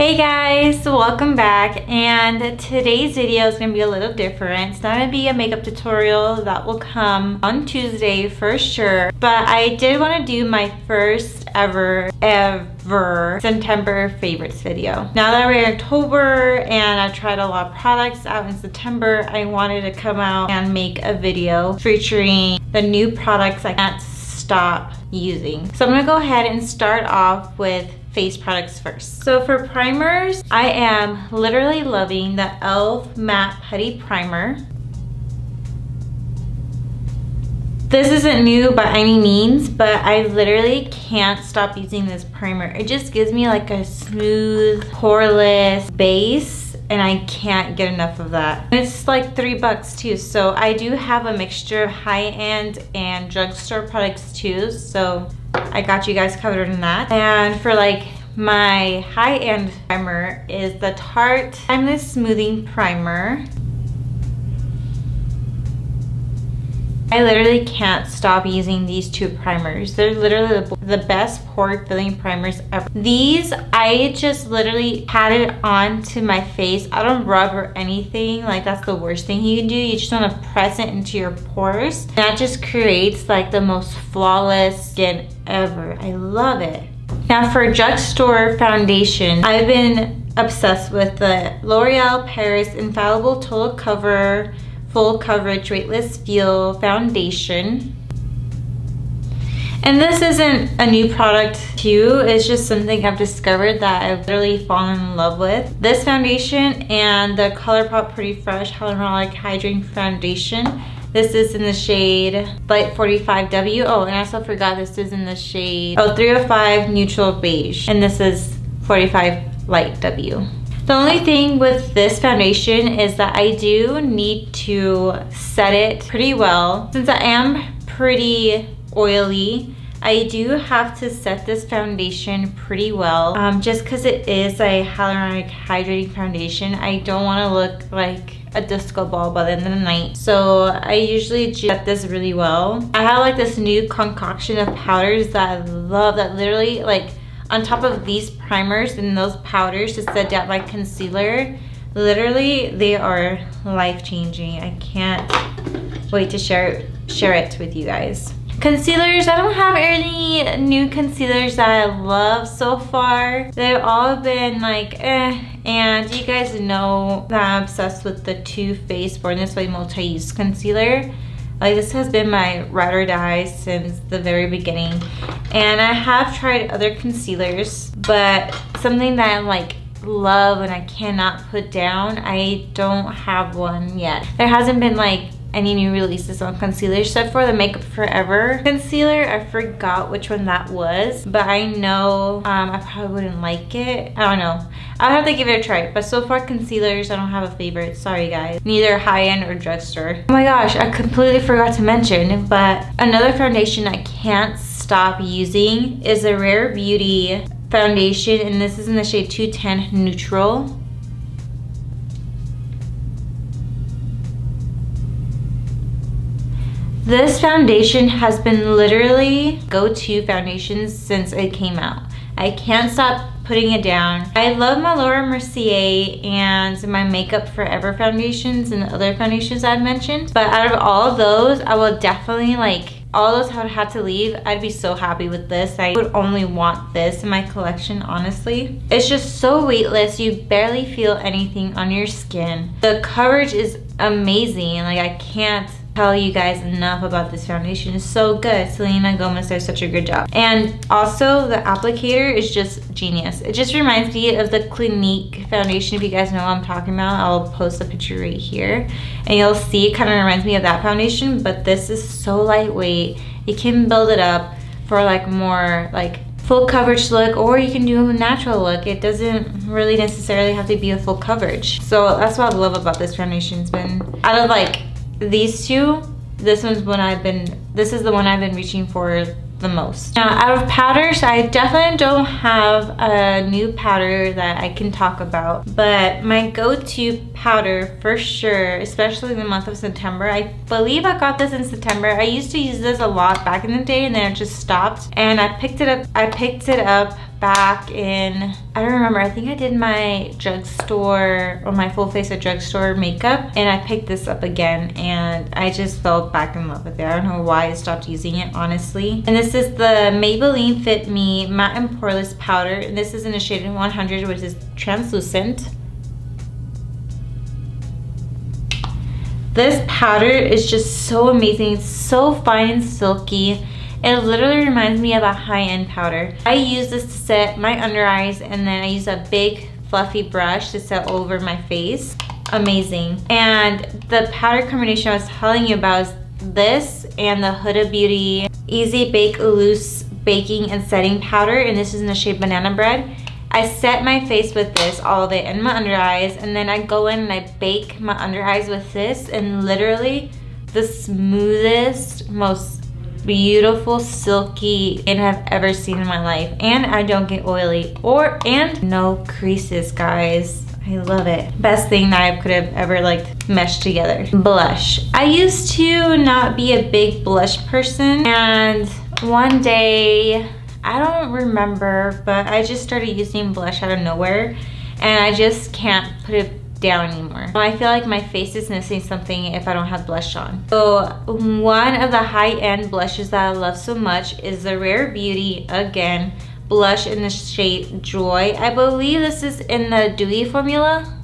Hey guys, welcome back, and today's video is going to be a little different. It's not going to be a makeup tutorial. That will come on Tuesday for sure, but I did want to do my first ever September favorites video. Now that we're in October and I've tried a lot of products out in September, I wanted to come out and make a video featuring the new products I can't stop using. So I'm going to go ahead and start off with face products first. So for primers, I am literally loving the e.l.f. Matte Putty Primer. This isn't new by any means, but I literally can't stop using this primer. It just gives me like a smooth, poreless base, and I can't get enough of that. It's like $3 too, so I do have a mixture of high-end and drugstore products too, so I got you guys covered in that. And for like my high-end primer is the Tarte Timeless Smoothing Primer. I literally can't stop using these two primers. They're literally the best pore filling primers ever. These, I just literally pat it onto my face. I don't rub or anything. Like, that's the worst thing you can do. You just want to press it into your pores. And that just creates like the most flawless skin ever. I love it. Now for drugstore foundation, I've been obsessed with the L'Oreal Paris Infallible Total Cover Full Coverage Weightless Feel Foundation. And this isn't a new product too, it's just something I've discovered that I've literally fallen in love with. This foundation and the ColourPop Pretty Fresh Hyaluronic Hydrating Foundation. This is in the shade Light 45W. Oh, and I also forgot this is in the shade 305 Neutral Beige. And this is 45 Light W. The only thing with this foundation is that I do need to set it pretty well. Since I am pretty oily, I do have to set this foundation pretty well. Just because it is a hyaluronic hydrating foundation, I don't want to look like a disco ball by the end of the night. So I usually set this really well. I have like this new concoction of powders that I love, that literally like on top of these primers and those powders to set down my concealer, literally they are life-changing. I can't wait to share it with you guys. Concealers, I don't have any new concealers that I love so far. They've all been like and you guys know that I'm obsessed with the Too Faced Born This Way multi-use concealer. Like, this has been my ride or die since the very beginning. And I have tried other concealers, but something that I like love and I cannot put down, I don't have one yet. There hasn't been like any new releases on concealer except for the Makeup Forever concealer. I forgot which one that was, but I know I probably wouldn't like it. I don't know. I'll have to give it a try. But so far, concealers, I don't have a favorite. Sorry guys. Neither high-end or drugstore. Oh my gosh, I completely forgot to mention, but another foundation I can't stop using is a Rare Beauty foundation, and this is in the shade 210 Neutral. This foundation has been literally go-to foundations since it came out. I can't stop putting it down. I love my Laura Mercier and my Makeup Forever foundations and the other foundations I've mentioned, but out of all of those, I will definitely like, all those I would have to leave, I'd be so happy with this. I would only want this in my collection, honestly. It's just so weightless, you barely feel anything on your skin. The coverage is amazing, like I can't tell you guys enough about this foundation. It's so good. Selena Gomez does such a good job. And also the applicator is just genius. It just reminds me of the Clinique foundation. If you guys know what I'm talking about, I'll post a picture right here and you'll see it kind of reminds me of that foundation, but this is so lightweight. You can build it up for like more like full coverage look, or you can do a natural look. It doesn't really necessarily have to be a full coverage. So that's what I love about this foundation. It's been, out of like these two, this is the one I've been reaching for the most. Now, out of powders, I definitely don't have a new powder that I can talk about, but my go-to powder for sure, especially in the month of September, I believe I got this in September. I used to use this a lot back in the day and then it just stopped, and I picked it up back in, I don't remember, I think I did my drugstore or my full face of drugstore makeup, and I picked this up again and I just fell back in love with it. I don't know why I stopped using it, honestly. And this is the Maybelline Fit Me Matte and Poreless Powder, and this is in the shade 100, which is translucent. This powder is just so amazing. It's so fine and silky. It literally reminds me of a high-end powder. I use this to set my under eyes, and then I use a big fluffy brush to set over my face. Amazing. And the powder combination I was telling you about is this and the Huda Beauty Easy Bake Loose Baking and Setting Powder, and this is in the shade Banana Bread. I set my face with this, all of it, and my under eyes, and then I go in and I bake my under eyes with this, and literally the smoothest, most beautiful silky skin I've ever seen in my life. And I don't get oily and no creases, guys. I love it. Best thing that I could have ever like meshed together. Blush. I used to not be a big blush person, and one day, I don't remember, but I just started using blush out of nowhere, and I just can't put it down anymore. I feel like my face is missing something if I don't have blush on. So one of the high-end blushes that I love so much is the Rare Beauty, again, blush in the shade Joy. I believe this is in the Dewy formula.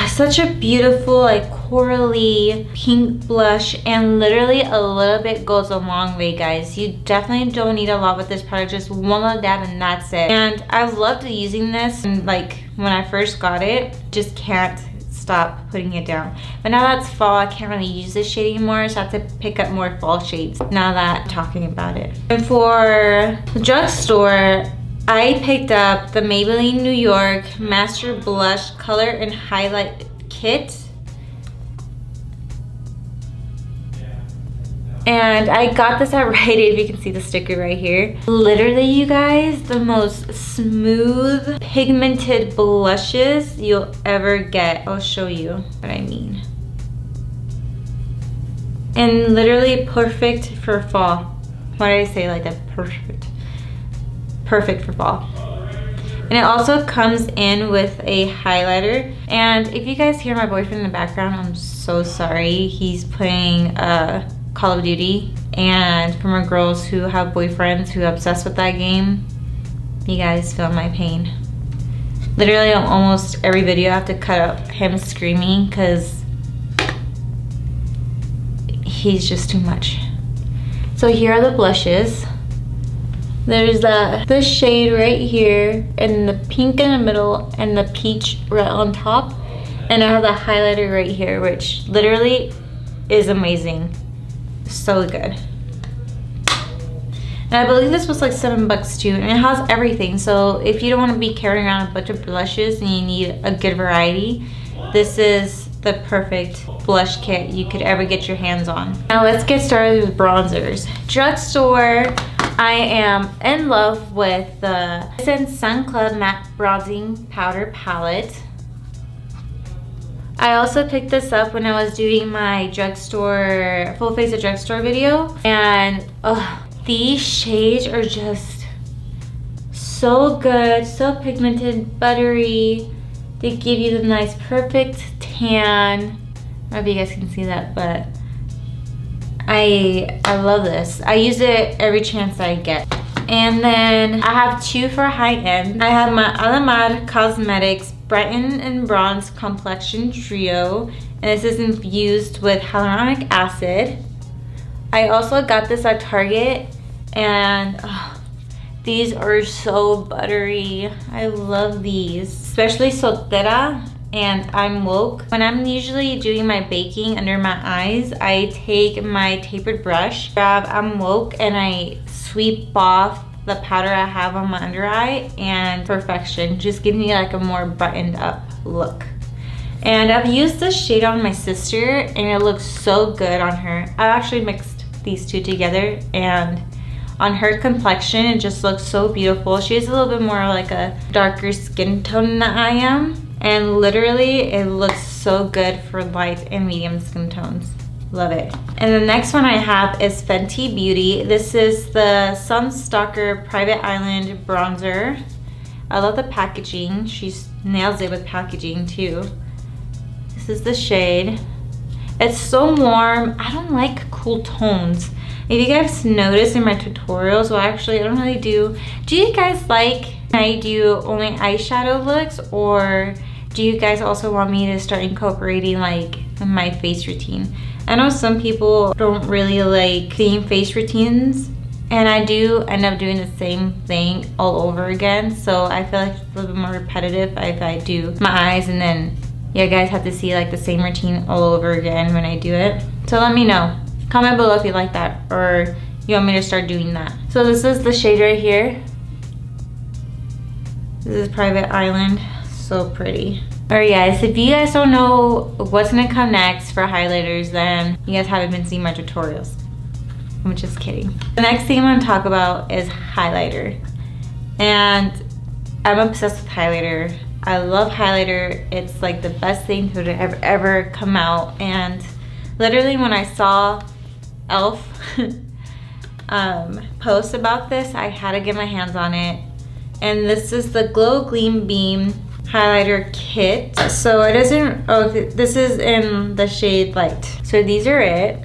Such a beautiful, like, corally pink blush, and literally a little bit goes a long way, guys. You definitely don't need a lot with this powder, just one little dab and that's it. And I've loved using this, and like when I first got it, just can't stop putting it down. But now that's fall, I can't really use this shade anymore, so I have to pick up more fall shades now that I'm talking about it. And for the drugstore, I picked up the Maybelline New York Master Blush Color and Highlight Kit. And I got this at Rite Aid, if you can see the sticker right here. Literally, you guys, the most smooth, pigmented blushes you'll ever get. I'll show you what I mean. And literally perfect for fall. Why did I say like that? Perfect. Perfect for fall. And it also comes in with a highlighter. And if you guys hear my boyfriend in the background, I'm so sorry. He's playing Call of Duty, and for my girls who have boyfriends who are obsessed with that game, you guys feel my pain. Literally on almost every video I have to cut out him screaming because he's just too much. So here are the blushes. There's this shade right here, and the pink in the middle, and the peach right on top, and I have the highlighter right here, which literally is amazing. So good. And I believe this was like $7 too, and it has everything. So if you don't want to be carrying around a bunch of blushes and you need a good variety, this is the perfect blush kit you could ever get your hands on. Now let's get started with bronzers. Drugstore, I am in love with the Sun Club Matte Bronzing Powder Palette. I also picked this up when I was doing my drugstore, full face of drugstore video, and these shades are just so good, so pigmented, buttery. They give you the nice perfect tan. I don't know if you guys can see that, but I love this. I use it every chance I get. And then I have two for high end. I have my Alamar Cosmetics Brighten and Bronze Complexion Trio, and this is infused with hyaluronic acid. I also got this at Target, and these are so buttery. I love these, especially Soltera and I'm Woke. When I'm usually doing my baking under my eyes, I take my tapered brush, grab I'm Woke, and I sweep off the powder I have on my under eye, and perfection. Just give me like a more buttoned up look. And I've used this shade on my sister, and it looks so good on her. I actually mixed these two together, and on her complexion it just looks so beautiful. She has a little bit more like a darker skin tone than I am, and literally it looks so good for light and medium skin tones. Love it. And the next one I have is Fenty Beauty. This is the Sunstalker Private Island Bronzer. I love the packaging. She nails it with packaging too. This is the shade. It's so warm. I don't like cool tones. If you guys notice in my tutorials, well actually I don't really do you guys like I do only eyeshadow looks, or do you guys also want me to start incorporating like my face routine? I know some people don't really like seeing face routines, and I do end up doing the same thing all over again, so I feel like it's a little bit more repetitive if I do my eyes and then you guys have to see like the same routine all over again when I do it. So let me know. Comment below if you like that or you want me to start doing that. So this is the shade right here. This is Private Island. So pretty. Alright guys, if you guys don't know what's gonna come next for highlighters, then you guys haven't been seeing my tutorials. I'm just kidding. The next thing I'm gonna talk about is highlighter. And I'm obsessed with highlighter. I love highlighter. It's like the best thing to ever come out. And literally when I saw e.l.f. post about this, I had to get my hands on it. And this is the Glow Gleam Beam highlighter kit. So it isn't, oh, this is in the shade Light. So these are it.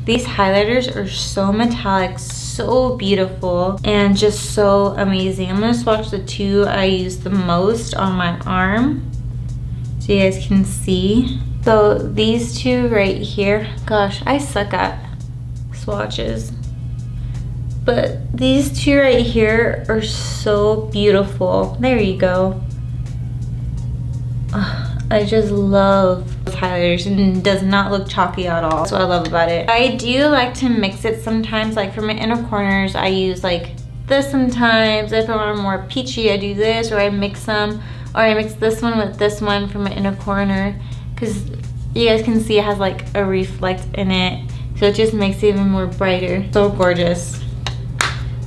These highlighters are so metallic, so beautiful, and just so amazing. I'm gonna swatch the two I use the most on my arm so you guys can see. So these two right here, gosh, I suck at swatches. But these two right here are so beautiful. There you go. I just love highlighters, and it does not look chalky at all. That's what I love about it. I do like to mix it sometimes. Like for my inner corners, I use like this sometimes. If I want more peachy, I do this, or I mix them, or I mix this one with this one for my inner corner, because you guys can see it has like a reflect in it, so it just makes it even more brighter. So gorgeous.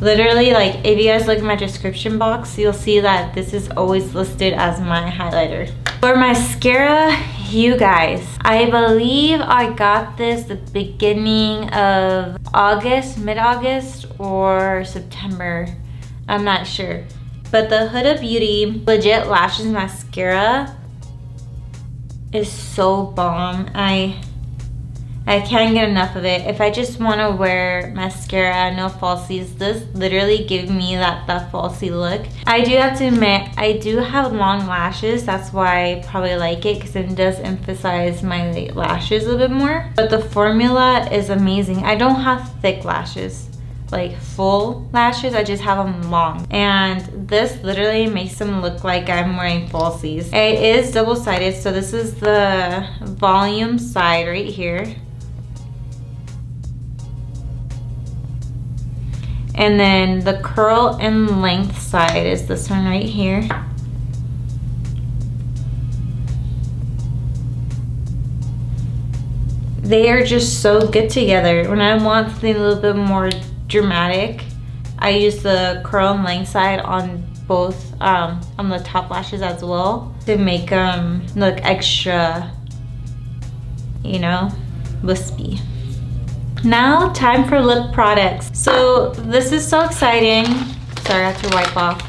Literally, like if you guys look at my description box, you'll see that this is always listed as my highlighter. For mascara, you guys, I believe I got this the beginning of August, mid-August or September. I'm not sure. But the Huda Beauty Legit Lashes Mascara is so bomb. I can't get enough of it. If I just want to wear mascara, no falsies, this literally gives me that falsy look. I do have to admit, I do have long lashes. That's why I probably like it, because it does emphasize my lashes a little bit more. But the formula is amazing. I don't have thick lashes, like full lashes. I just have them long. And this literally makes them look like I'm wearing falsies. It is double-sided, so this is the volume side right here. And then the curl and length side is this one right here. They are just so good together. When I want something a little bit more dramatic, I use the curl and length side on both, on the top lashes as well, to make them look extra, you know, wispy. Now, time for lip products. So this is so exciting. Sorry, I have to wipe off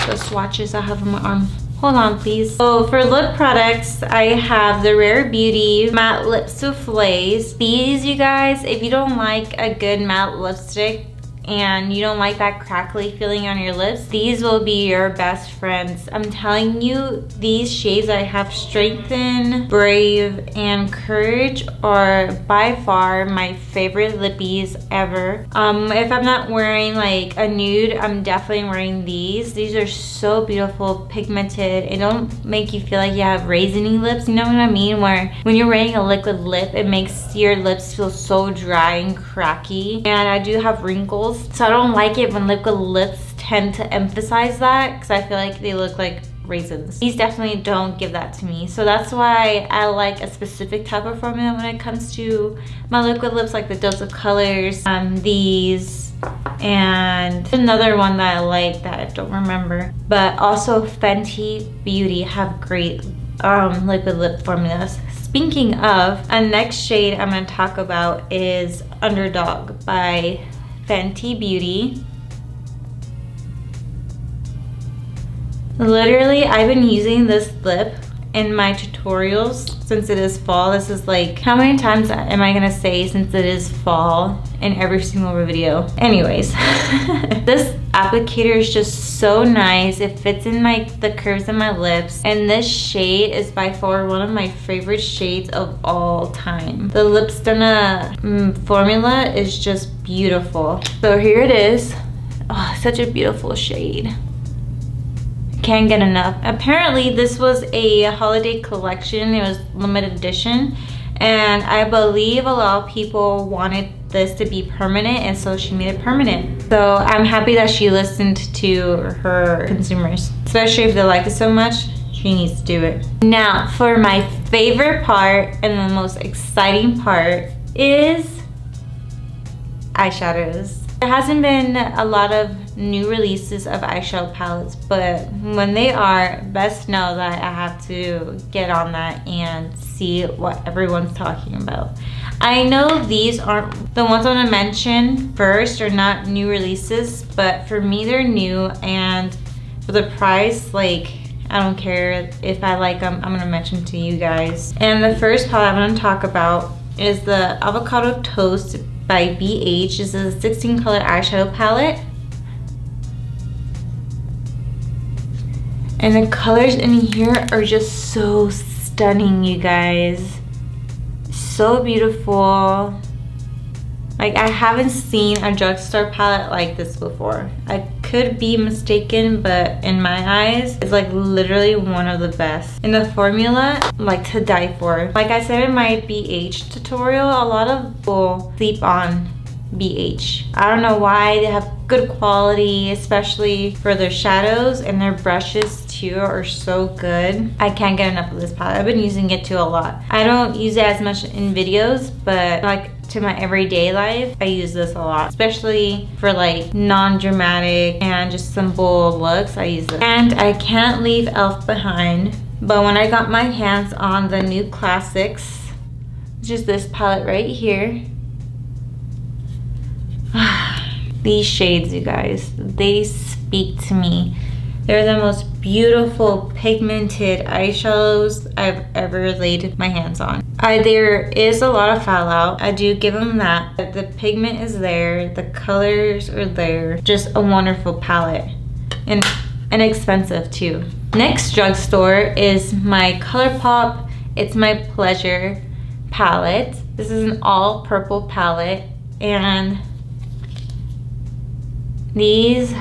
the swatches I have on my arm. Hold on, please. So for lip products, I have the Rare Beauty Matte Lip Soufflés. These, you guys, if you don't like a good matte lipstick and you don't like that crackly feeling on your lips, these will be your best friends. I'm telling you, these shades I have, Strengthen, Brave, and Courage, are by far my favorite lippies ever. If I'm not wearing like a nude, I'm definitely wearing these. These are so beautiful, pigmented. It don't make you feel like you have raisiny lips, you know what I mean? Where when you're wearing a liquid lip, it makes your lips feel so dry and cracky. And I do have wrinkles, so I don't like it when liquid lips tend to emphasize that, because I feel like they look like raisins. These definitely don't give that to me. So that's why I like a specific type of formula when it comes to my liquid lips, like the Dose of Colors, these, and another one that I like that I don't remember. But also Fenty Beauty have great liquid lip formulas. Speaking of, a next shade I'm going to talk about is Underdog by Fenty Beauty. Literally, I've been using this lip in my tutorials since it is fall. This is like, how many times am I gonna say since it is fall in every single video? Anyways, this applicator is just so nice. It fits in the curves of my lips, and this shade is by far one of my favorite shades of all time. The Lip Stunna formula is just beautiful. So here it is. Oh, such a beautiful shade. Can't get enough. Apparently this was a holiday collection. It was limited edition, and I believe a lot of people wanted this to be permanent, and so she made it permanent. So I'm happy that she listened to her consumers, especially if they like it so much. She needs to do it. Now for my favorite part and the most exciting part is eyeshadows. There hasn't been a lot of new releases of eyeshadow palettes, but when they are, best know that I have to get on that and see what everyone's talking about. I know these aren't the ones I'm gonna mention first, are not new releases, but for me they're new, and for the price, like, I don't care if I like them, I'm gonna mention to you guys. And the first palette I'm gonna talk about is the Avocado Toast by BH. This is a 16 color eyeshadow palette. And the colors in here are just so stunning, you guys. So beautiful. Like, I haven't seen a drugstore palette like this before. I could be mistaken, but in my eyes, it's like literally one of the best. And the formula, like, to die for. Like I said in my BH tutorial, a lot of people sleep on BH. I don't know why. They have good quality, especially for their shadows, and their brushes too are so good. I can't get enough of this palette. I've been using it too a lot. I don't use it as much in videos, but like to my everyday life, I use this a lot, especially for like non-dramatic and just simple looks. I use it. And I can't leave e.l.f. behind, but when I got my hands on the new classics, which is this palette right here, these shades, you guys, they speak to me. They're the most beautiful pigmented eyeshadows I've ever laid my hands on. There is a lot of fallout. I do give them that. But the pigment is there. The colors are there. Just a wonderful palette. And inexpensive too. Next drugstore is my ColourPop It's My Pleasure palette. This is an all purple palette. And these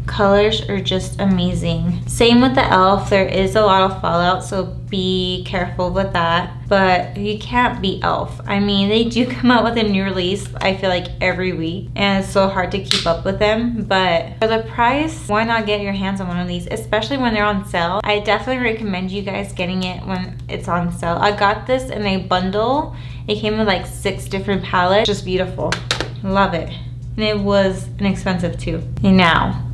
colors are just amazing. Same with the e.l.f. There is a lot of fallout, so be careful with that. But you can't beat e.l.f. I mean, they do come out with a new release, I feel like every week, and it's so hard to keep up with them. But for the price, why not get your hands on one of these, especially when they're on sale? I definitely recommend you guys getting it when it's on sale. I got this in a bundle. It came with like 6 different palettes. Just beautiful. Love it. And it was inexpensive too. And now,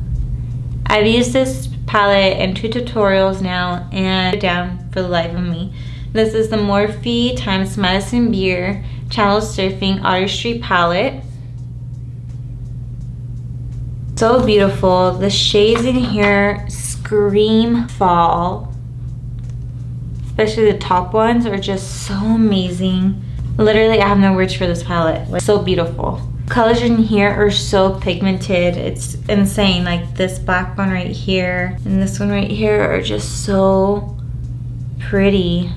I've used this palette in 2 tutorials now, and down for the life of me. This is the Morphe x Madison Beer Channel Surfing Artistry palette. So beautiful. The shades in here scream fall. Especially the top ones are just so amazing. Literally, I have no words for this palette. Like, so beautiful. Colors in here are so pigmented, it's insane. Like this black one right here and this one right here are just so pretty.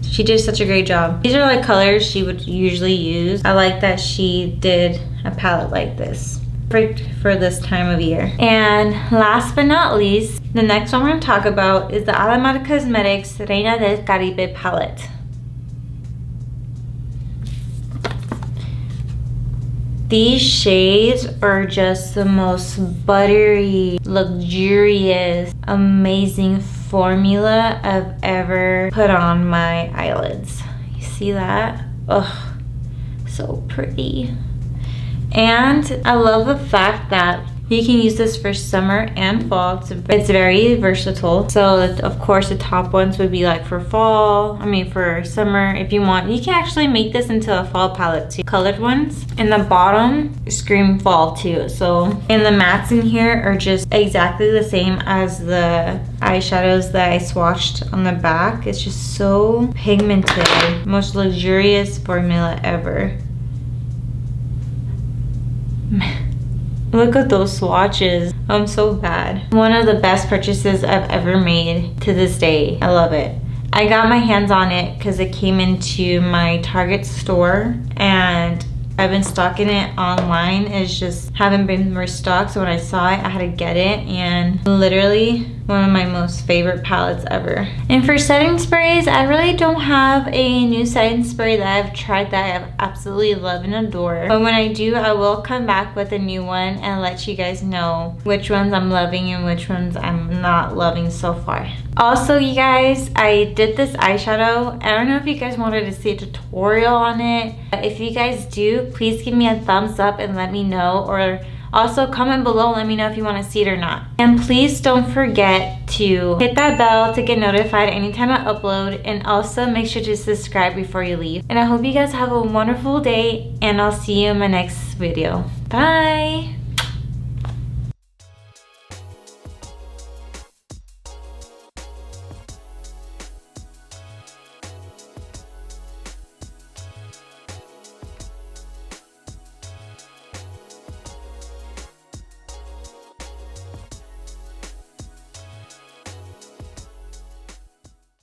She did such a great job. These are like colors she would usually use. I like that she did a palette like this. Perfect for this time of year. And last but not least, the next one we're going to talk about is the Alamar Cosmetics Reina del Caribe palette. These shades are just the most buttery, luxurious, amazing formula I've ever put on my eyelids. You see that? Ugh, so pretty. And I love the fact that You can use this for summer and fall. It's very versatile. So of course the top ones would be like for fall, for summer if you want. You can actually make this into a fall palette too. Colored ones. And the bottom scream fall too. So, and the mattes in here are just exactly the same as the eyeshadows that I swatched on the back. It's just so pigmented. Most luxurious formula ever. Look at those swatches. I'm so bad. One of the best purchases I've ever made to this day. I love it. I got my hands on it because it came into my Target store and I've been stocking it online. It's just haven't been restocked, so when I saw it I had to get it, and literally one of my most favorite palettes ever. And for setting sprays, I really don't have a new setting spray that I've tried that I absolutely love and adore, but when I do, I will come back with a new one and let you guys know which ones I'm loving and which ones I'm not loving so far. Also, you guys, I did this eyeshadow. I don't know if you guys wanted to see a tutorial on it. If you guys do, please give me a thumbs up and let me know, or also comment below, let me know if you want to see it or not. And please don't forget to hit that bell to get notified anytime I upload, and also make sure to subscribe before you leave. And I hope you guys have a wonderful day, and I'll see you in my next video. Bye!